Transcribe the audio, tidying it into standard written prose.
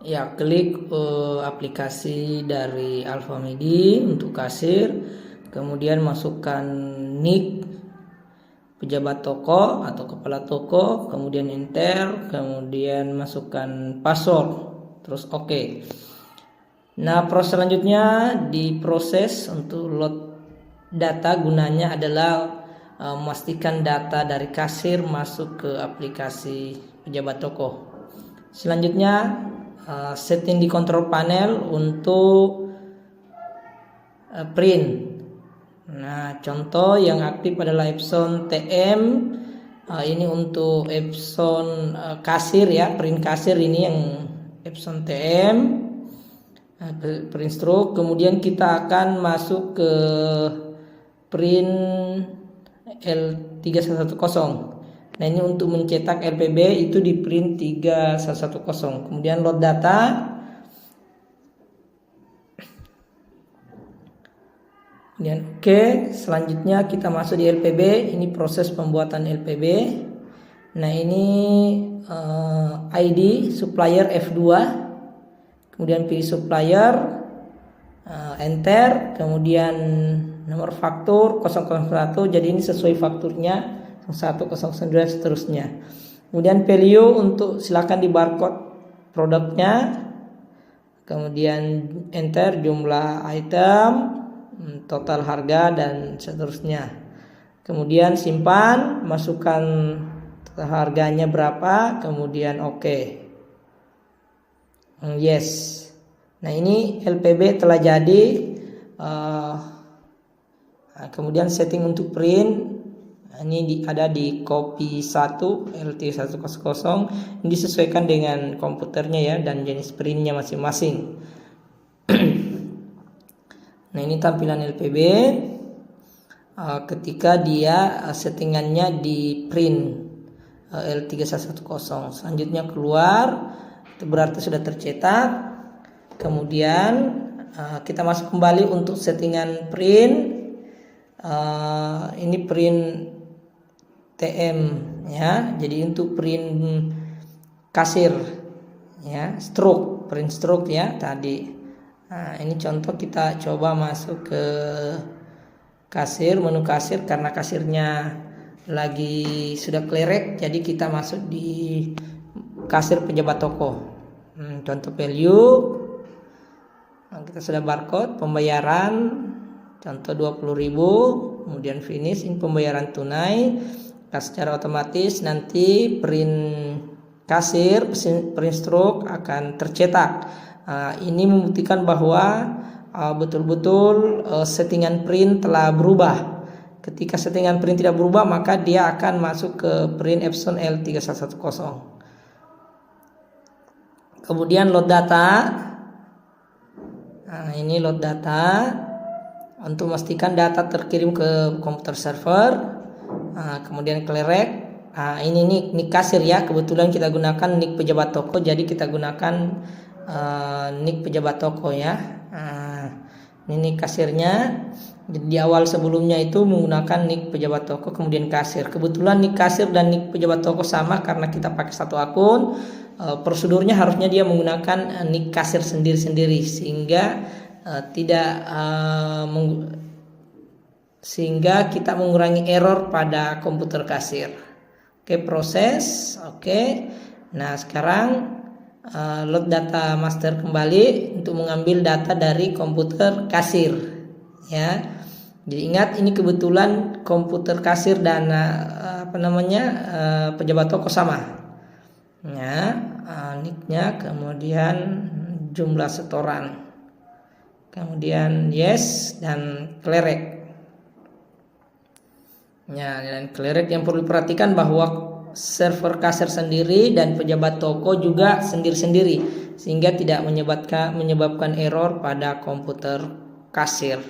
Ya, klik aplikasi dari Alfamidi untuk kasir, kemudian masukkan nick pejabat toko atau kepala toko, kemudian enter, kemudian masukkan password, terus oke. Nah, proses selanjutnya diproses untuk load data, gunanya adalah memastikan data dari kasir masuk ke aplikasi pejabat toko. Selanjutnya setting di control panel untuk print. Nah, contoh yang aktif adalah Epson TM. Ini untuk Epson kasir ya, print kasir ini yang Epson TM. Print stroke. Kemudian kita akan masuk ke print L3110. Nah, ini untuk mencetak LPB itu di print 3110. Kemudian load data. Kemudian oke, selanjutnya kita masuk di LPB. Ini proses pembuatan LPB. Nah, ini ID supplier F2. Kemudian pilih supplier, enter, kemudian nomor faktur 001. Jadi ini sesuai fakturnya 0109 seterusnya. Kemudian value untuk silakan di barcode produknya. Kemudian enter jumlah item, total harga dan seterusnya. Kemudian simpan, masukkan harganya berapa, kemudian oke. Yes. Nah, ini LPB telah jadi. Kemudian setting untuk print ini ada di copy 1 LT100. Ini disesuaikan dengan komputernya ya dan jenis printnya masing-masing. Nah, ini tampilan LPB ketika dia settingannya di print L3110. Selanjutnya keluar, itu berarti sudah tercetak. Kemudian kita masuk kembali untuk settingan print. Ini print TM ya. Jadi untuk print kasir ya, print stroke ya tadi. Nah, ini contoh kita coba masuk ke kasir, menu kasir karena kasirnya lagi sudah klerek, jadi kita masuk di kasir pejabat toko. Contoh value, nah, kita sudah barcode pembayaran, contoh 20.000, kemudian finish, ini pembayaran tunai. Secara otomatis nanti print kasir, print stroke akan tercetak. Ini membuktikan bahwa betul-betul settingan print telah berubah. Ketika settingan print tidak berubah, maka dia akan masuk ke print Epson L3110. Kemudian load data. Nah, ini load data untuk memastikan data terkirim ke komputer server. Kemudian klerek. Ini nick kasir ya. Kebetulan kita gunakan nick pejabat toko, jadi kita gunakan nick pejabat toko ya. Ini kasirnya. Di awal sebelumnya itu menggunakan nick pejabat toko kemudian kasir. Kebetulan nick kasir dan nick pejabat toko sama karena kita pakai satu akun. Prosedurnya harusnya dia menggunakan nick kasir sendiri-sendiri sehingga sehingga kita mengurangi error pada komputer kasir. Oke, proses. Oke. Nah, sekarang load data master kembali untuk mengambil data dari komputer kasir ya. Jadi ingat, ini kebetulan komputer kasir dan pejabat toko sama ya. Nicknya, kemudian jumlah setoran, kemudian yes dan klerek ya. Dan klerek yang perlu diperhatikan bahwa server kasir sendiri dan pejabat toko juga sendiri-sendiri sehingga tidak menyebabkan error pada komputer kasir.